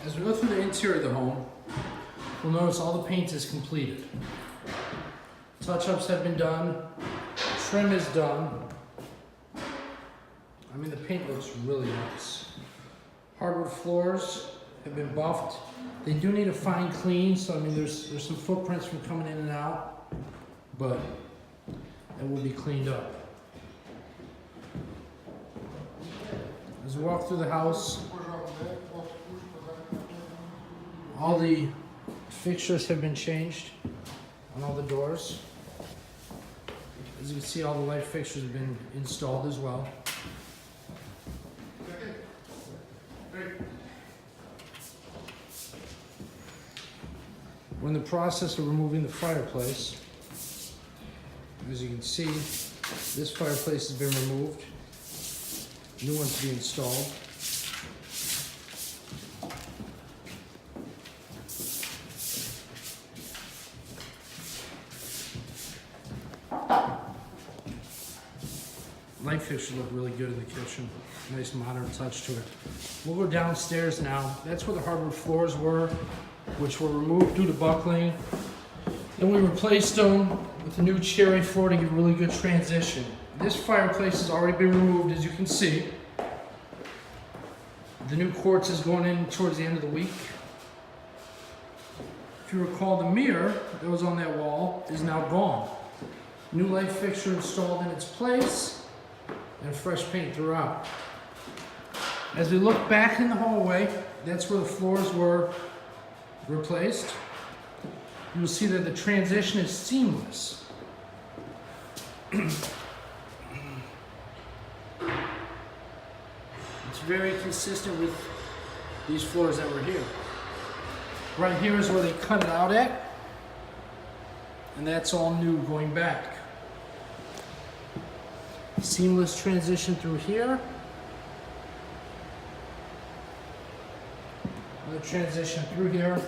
As we go through the interior of the home, we'll notice all the paint is completed. Touch-ups have been done, trim is done. I mean, the paint looks really nice. Hardwood floors have been buffed. They do need a fine clean, so I mean, there's some footprints from coming in and out, but it will be cleaned up. As we walk through the house, all the fixtures have been changed on all the doors. As you can see, all the light fixtures have been installed as well. We're in the process of removing the fireplace. As you can see, this fireplace has been removed. New one to be installed. Light fixtures look really good in the kitchen. Nice modern touch to it. We'll go downstairs now. That's where the hardwood floors were, which were removed due to buckling. Then we replaced them with a new cherry floor to give a really good transition. This fireplace has already been removed, as you can see. The new quartz is going in towards the end of the week. If you recall, the mirror that was on that wall is now gone. New light fixture installed in its place, and fresh paint throughout. As we look back in the hallway, that's where the floors were replaced. You will see that the transition is seamless. It's very consistent with these floors that were here. Right here is where they cut it out at, and that's all new going back. Seamless transition through here. Another transition through here.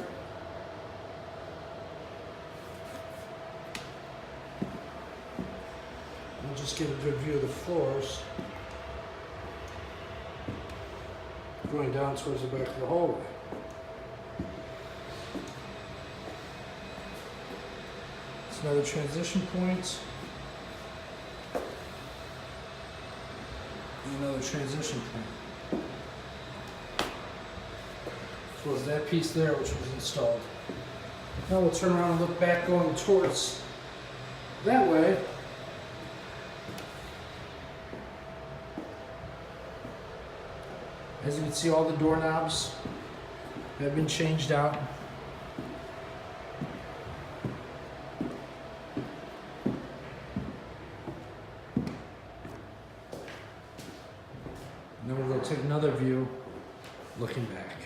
We'll just get a good view of the floors. Going down towards the back of the hallway. It's another transition point. And another transition point. So was that piece there which was installed. Now we'll turn around and look back going towards that way. As you can see, all the doorknobs have been changed out. And then we'll go take another view looking back.